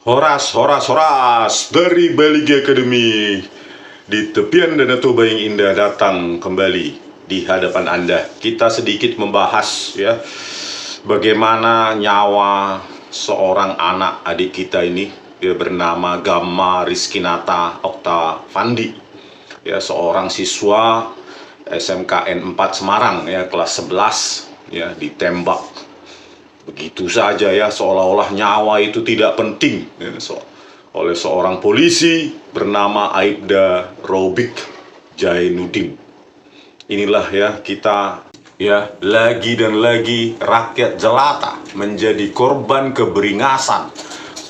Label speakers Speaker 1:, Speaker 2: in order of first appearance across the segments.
Speaker 1: Horas, horas, horas dari Bali Academy. Di tepian Danau Toba yang indah datang kembali di hadapan Anda. Kita sedikit membahas ya bagaimana nyawa seorang anak adik kita ini. Dia bernama Gamma Rizkinata Oktavandi. Ya, seorang siswa SMKN 4 Semarang ya, kelas 11 ya, ditembak begitu saja ya, seolah-olah nyawa itu tidak penting ya, oleh seorang polisi bernama Aibda Robik Jainuddin. Inilah ya, kita ya lagi dan lagi rakyat jelata menjadi korban keberingasan,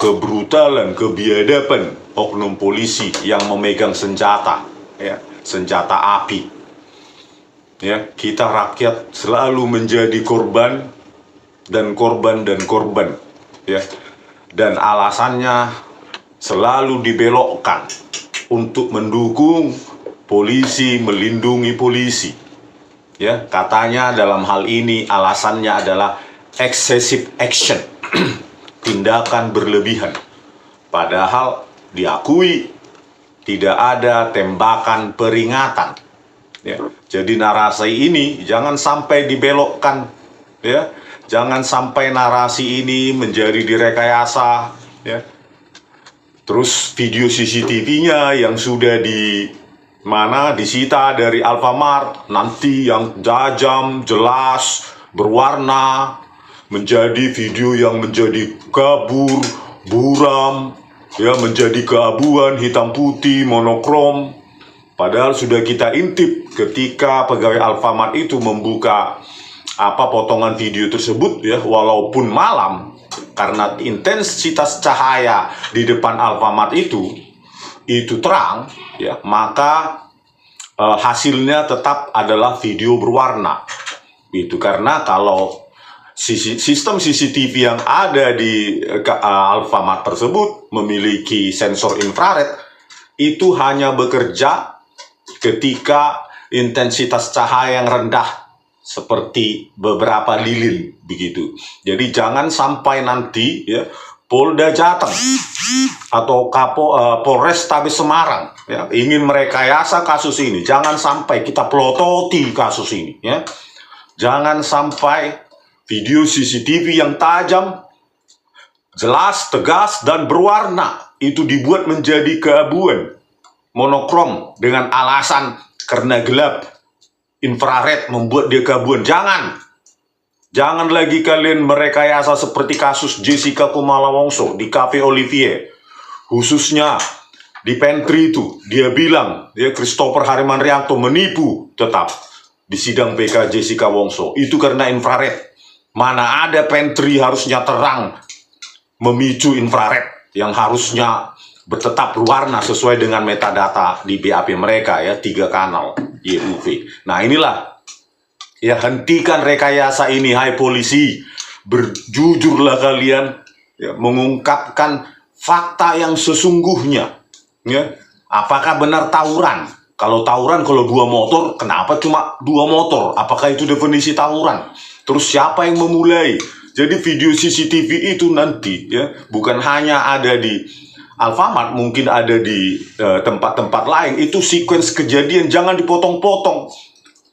Speaker 1: kebrutalan, kebiadaban oknum polisi yang memegang senjata ya, senjata api. Ya, kita rakyat selalu menjadi korban dan korban ya, dan alasannya selalu dibelokkan untuk mendukung polisi, melindungi polisi ya. Katanya dalam hal ini alasannya adalah excessive action tindakan berlebihan, padahal diakui tidak ada tembakan peringatan ya. Jadi narasi ini jangan sampai dibelokkan ya. Jangan sampai narasi ini menjadi direkayasa ya. Terus video CCTV-nya yang sudah disita dari Alfamart nanti yang tajam, jelas, berwarna menjadi video yang menjadi kabur, buram ya, menjadi keabuan, hitam putih, monokrom. Padahal sudah kita intip ketika pegawai Alfamart itu membuka potongan video tersebut ya, walaupun malam, karena intensitas cahaya di depan Alfamart itu terang ya, maka hasilnya tetap adalah video berwarna. Itu karena kalau sistem CCTV yang ada di Alfamart tersebut memiliki sensor infrared, itu hanya bekerja ketika intensitas cahaya yang rendah, seperti beberapa lilin begitu. Jadi jangan sampai nanti ya Polda Jateng atau Polrestabes Semarang ya ingin merekayasa kasus ini. Jangan sampai kita pelototi kasus ini ya. Jangan sampai video CCTV yang tajam, jelas, tegas dan berwarna itu dibuat menjadi keabuan, monokrom dengan alasan karena gelap, infrared membuat dia keabuan. Jangan lagi kalian merekayasa seperti kasus Jessica Kumala Wongso di Cafe Olivier, khususnya di pantry itu. Dia bilang ya, Christopher Harimanrianto menipu tetap di sidang PK Jessica Wongso itu karena infrared. Mana ada pantry harusnya terang memicu infrared yang harusnya tetap berwarna sesuai dengan metadata di BAP mereka ya, 3 kanal YUV. Nah inilah ya, hentikan rekayasa ini, hai polisi. Berjujurlah kalian ya, mengungkapkan fakta yang sesungguhnya ya. Apakah benar tawuran? Kalau tawuran, kalau 2 motor, kenapa cuma 2 motor? Apakah itu definisi tawuran? Terus siapa yang memulai? Jadi video CCTV itu nanti ya bukan hanya ada di Alfamart, mungkin ada di tempat-tempat lain. Itu sequence kejadian, jangan dipotong-potong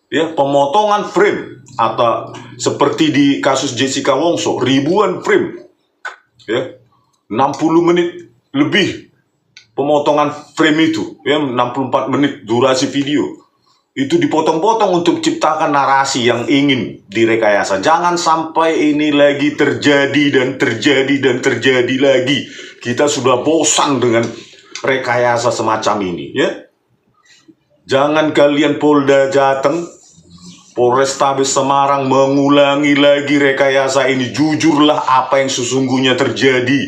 Speaker 1: ya, pemotongan frame, atau seperti di kasus Jessica Wongso ribuan frame ya, 60 menit lebih pemotongan frame itu ya, 64 menit durasi video itu dipotong-potong untuk ciptakan narasi yang ingin direkayasa. Jangan sampai ini lagi terjadi dan terjadi dan terjadi lagi. Kita sudah bosan dengan rekayasa semacam ini ya. Jangan kalian Polda Jateng, Polrestabes Semarang mengulangi lagi rekayasa ini. Jujurlah apa yang sesungguhnya terjadi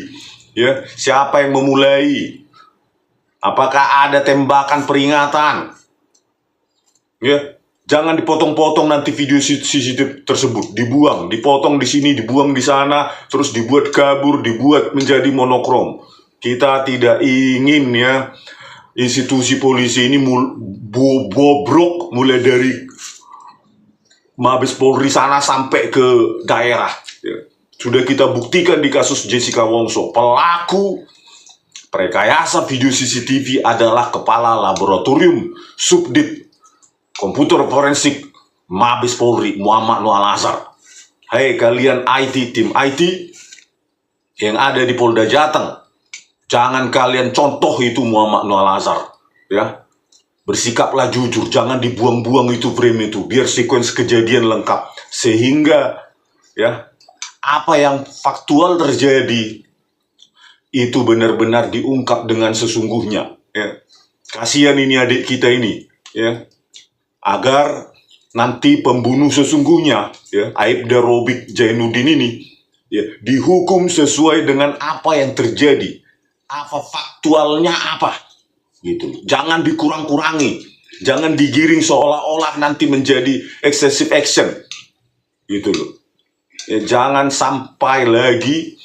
Speaker 1: ya. Siapa yang memulai? Apakah ada tembakan peringatan? Ya, jangan dipotong-potong nanti video CCTV tersebut, dibuang, dipotong di sini, dibuang di sana, terus dibuat kabur, dibuat menjadi monokrom. Kita tidak ingin ya institusi polisi ini bobrok mulai dari Mabes Polri sana sampai ke daerah ya. Sudah kita buktikan di kasus Jessica Wongso, pelaku Rekayasa video CCTV adalah Kepala Laboratorium Subdit Komputer Forensik Mabes Polri Muhammad Nur Al-Azhar. Hei kalian IT, tim IT yang ada di Polda Jateng, jangan kalian contoh itu Muhammad Nur Al-Azhar, ya. Bersikaplah jujur, jangan dibuang-buang itu frame itu, biar sequence kejadian lengkap, sehingga ya apa yang faktual terjadi itu benar-benar diungkap dengan sesungguhnya, ya. Kasihan ini adik kita ini, ya, agar nanti pembunuh sesungguhnya, ya, Aibda Robik Jainuddin ini, ya, dihukum sesuai dengan apa yang terjadi, apa faktualnya apa, gitu. Jangan dikurang-kurangi, jangan digiring seolah-olah nanti menjadi excessive action, gitu loh. Ya, jangan sampai lagi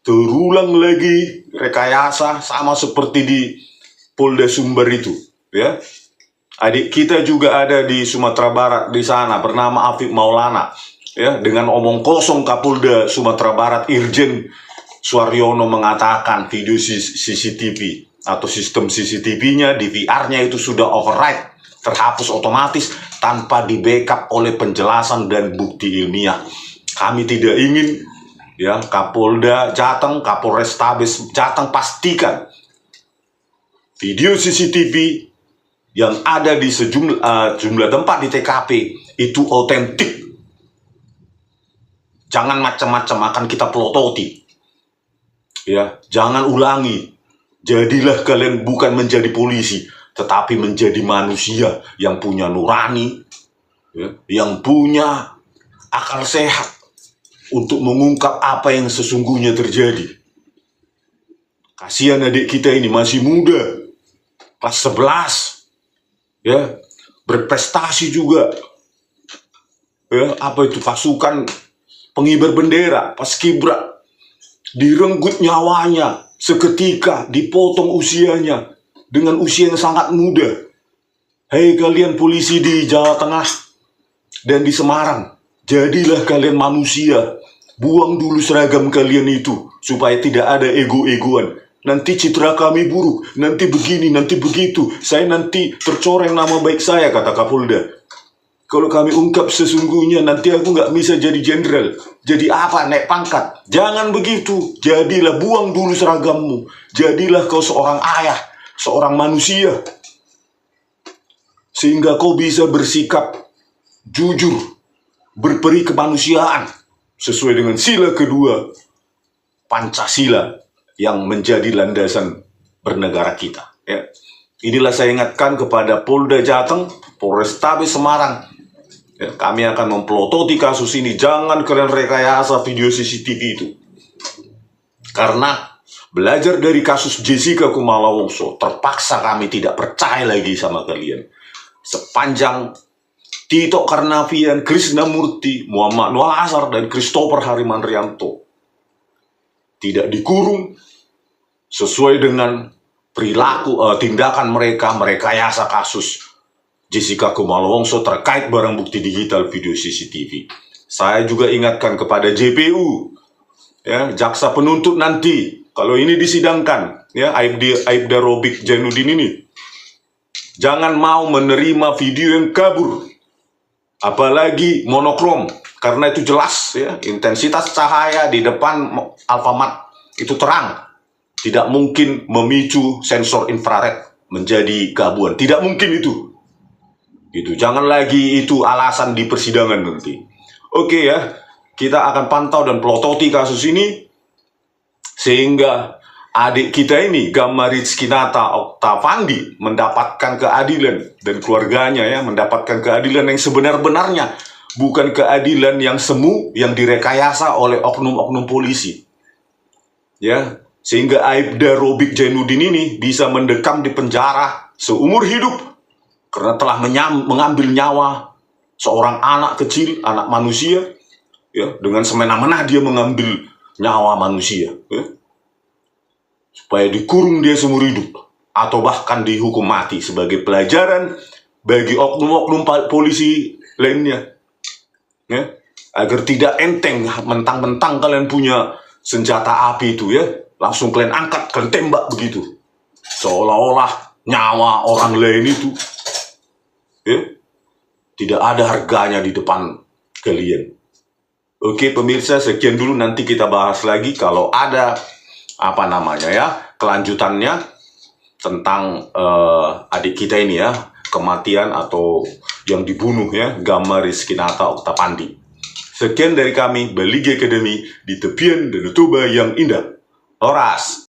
Speaker 1: terulang lagi rekayasa sama seperti di Polda Sumber itu, ya. Adik kita juga ada di Sumatera Barat di sana bernama Afif Maulana, ya, dengan omong kosong Kapolda Sumatera Barat Irjen Suaryono mengatakan video CCTV atau sistem CCTV-nya di VR-nya itu sudah override, terhapus otomatis tanpa di-backup oleh penjelasan dan bukti ilmiah. Kami tidak ingin, ya, Kapolda Jateng, Kapolrestabes Jateng pastikan video CCTV yang ada di sejumlah tempat di TKP itu otentik. Jangan macam-macam, akan kita pelototi, ya. Jangan ulangi. Jadilah kalian bukan menjadi polisi, tetapi menjadi manusia yang punya nurani, ya, yang punya akal sehat untuk mengungkap apa yang sesungguhnya terjadi. Kasihan adik kita ini masih muda, kelas 11, ya, berprestasi juga, ya, apa itu pasukan pengibar bendera, paskibra, direnggut nyawanya seketika, dipotong usianya dengan usia yang sangat muda. Hei kalian polisi di Jawa Tengah dan di Semarang, jadilah kalian manusia. Buang dulu seragam kalian itu, supaya tidak ada ego-egoan. Nanti citra kami buruk, nanti begini, nanti begitu, saya nanti tercoreng nama baik saya, kata Kapolda. Kalau kami ungkap sesungguhnya, nanti aku nggak bisa jadi jenderal. Jadi apa, naik pangkat? Jangan begitu. Jadilah, buang dulu seragammu. Jadilah kau seorang ayah, seorang manusia, sehingga kau bisa bersikap jujur, berperi kemanusiaan, sesuai dengan sila kedua Pancasila yang menjadi landasan bernegara kita, ya. Inilah saya ingatkan kepada Polda Jateng, Polrestabes Semarang, ya, kami akan mempelototi kasus ini. Jangan kalian rekayasa video CCTV itu, karena belajar dari kasus Jessica Kumala Wongso, terpaksa kami tidak percaya lagi sama kalian. Sepanjang Tito Karnavian, Krisnamurti, Muhammad Nur Al-Azhar, dan Christopher Harimandrianto tidak dikurung sesuai dengan perilaku tindakan mereka merekayasa kasus Jessica Kumala Wongso terkait barang bukti digital video CCTV. Saya juga ingatkan kepada JPU, ya, jaksa penuntut nanti kalau ini disidangkan, ya, Aibda Robik Jainuddin ini, jangan mau menerima video yang kabur, apalagi monokrom, karena itu jelas, ya, intensitas cahaya di depan Alfamart itu terang, tidak mungkin memicu sensor infrared menjadi keabuan, tidak mungkin itu. Gitu. Jangan lagi itu alasan di persidangan nanti. Oke, ya, kita akan pantau dan pelototi kasus ini sehingga adik kita ini, Gama Rizkinata Oktavandi, mendapatkan keadilan, dan keluarganya, ya, mendapatkan keadilan yang sebenar-benarnya, bukan keadilan yang semu yang direkayasa oleh oknum-oknum polisi, ya, sehingga Aibda Robik Jainuddin ini bisa mendekam di penjara seumur hidup karena telah mengambil nyawa seorang anak kecil, anak manusia, ya, dengan semena-mena dia mengambil nyawa manusia, ya, supaya dikurung dia seumur hidup atau bahkan dihukum mati sebagai pelajaran bagi oknum-oknum polisi lainnya, ya, agar tidak enteng mentang-mentang kalian punya senjata api itu, ya, langsung kalian angkat, kalian tembak begitu. Seolah-olah nyawa orang lain itu tidak ada harganya di depan kalian. Oke pemirsa, sekian dulu, nanti kita bahas lagi kalau ada kelanjutannya tentang adik kita ini ya, kematian atau yang dibunuh ya, Gama Rizkinata Oktapandi. Sekian dari kami, Belige Academy, di tepian Danau Toba yang indah. Horas!